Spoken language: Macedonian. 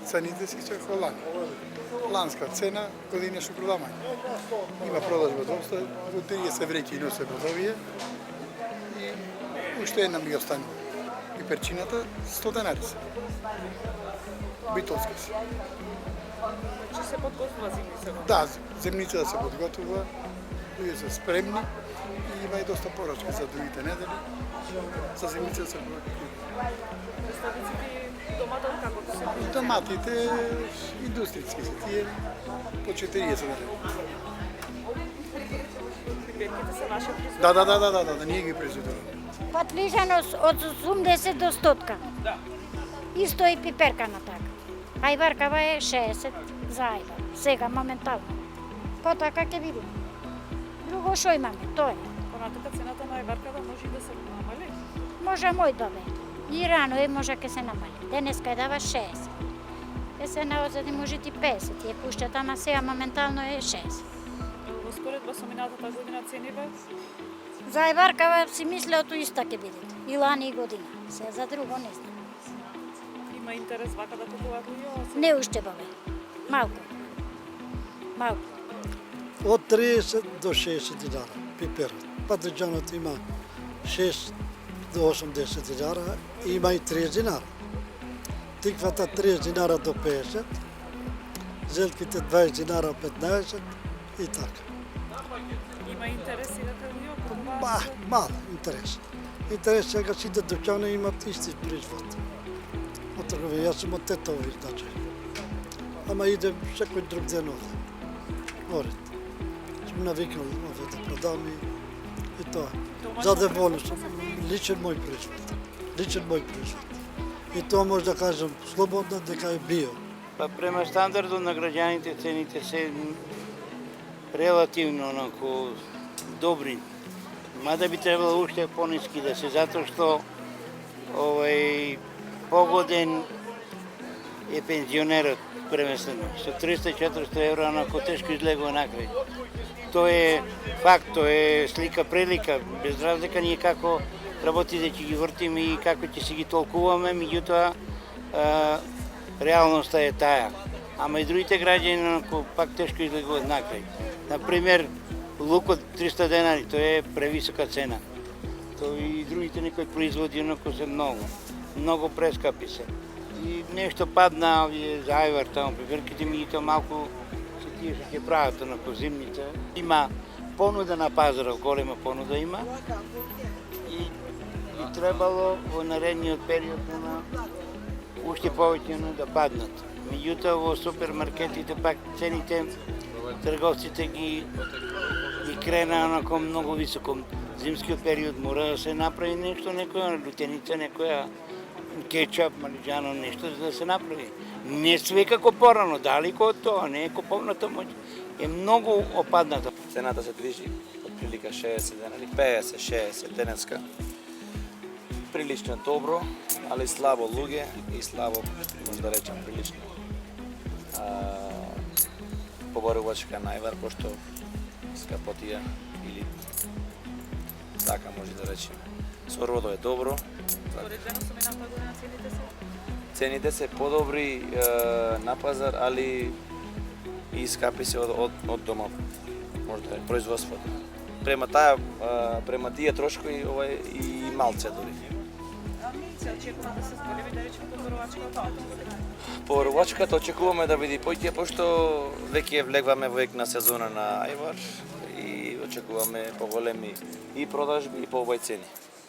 цените си како лани. Ланска цена, година што продаваме. Има продажба доста, до 30 вреќи носе продавија и уште една ми останува. И перчината 100 денари се. Битолски се. Значи се подготвува зимница? Да, земница да се подготвува, луѓе се спремни и има и доста порачки за другите недели. За земница да се подготвува. Доставниците доматот како да се Доматите индустријски се тие по 40 денари. Пиперките се ваше производство? Да, ние ги произведуваме. Патлижано од 80 до 100. Да. Исто и пиперка на така. Ајваркава е 60 за ајвар. Сега, моментално. Потака ќе видиме. Друго што имаме, тоа е. Понатака цената на ајваркава може и да се намали? Може мој да бе. И рано е, може ке се намали. Денеска е дава 60. Е се наозади може и 50. Е пушчат, ама сега моментално е 60. Во споредба со минатата година цениве? За ајваркава си мислео тоа иста ќе бидат. И лани и година. Се за друго не знам. Има интерес вака да купуваат луѓе? Не уште бабе. Малку. Малку. Од 30 до 60 динара пиперот. Патричанот има 6 до 80 динара, има и 30 динара. Тиквата 30 динара до 50, зелките 20 динара 15 и така. Има интерес и да те луѓе купуваат? Мал интерес. Интерес сега сите дукани имат исти производ. Од трговија, јас сум од Тетови, значи. Ама идем секој друг ден оде. Оред. Сум навикнал овде да продам и тоа. Задоволен сум. Личен мој производ. И тоа може да кажам слободно дека е био. Па према стандардот на граѓаните цените се релативно онако добри. Мада би требало уште пониски да се, затоа што погоден е пензионерот превесено. Со 300-400 евро онако тешко излегува накрај. Тоа е факт, тоа е слика прилика, без разлика ние како работите ќе ги вртиме и како ќе си ги толкуваме, меѓутоа реалноста е таа. Ама и другите граѓани пак тешко излегуваат накрај. Например, лукот 300 денари, тоа е превисока цена. Тоа и другите некои производи онако се многу прескапи се. И нешто падна овие за ајвар таму, пиперките меѓутоа малку се тие што ќе прават онако зимница. Има понуда на пазарот, голема понуда има. И требало во наредниот период уште повеќе да паднат. Меѓутоа во супермаркетите пак цените трговците ги крена онако многу високо. Зимскиот период мора да се направи нешто, некоја лутеница, некоја кетчап, малиџано, нешто за да се направи. Не све како порано, далеко од тоа, не е куповната моќ. Е многу опадната. Цената се движи отприлика 60 денари, 50-60 денеска. Прилично добро, али слабо луѓе и слабо, може да речем, прилично поборувачка највар, пошто скапотија или така може да речем. Сорвото е добро. Споредено со минатата година цените се? Цените се подобри на пазар, али и скапи се од дома, може да е производството. Према тие трошкови и малце дури. Се очекува да се зголеми, да речем, поборувачката? Поборувачката очекуваме да биде поќе, пошто веќе влегваме во екна сезона на ајвар и очекуваме поголеми и продажби и по овој цени.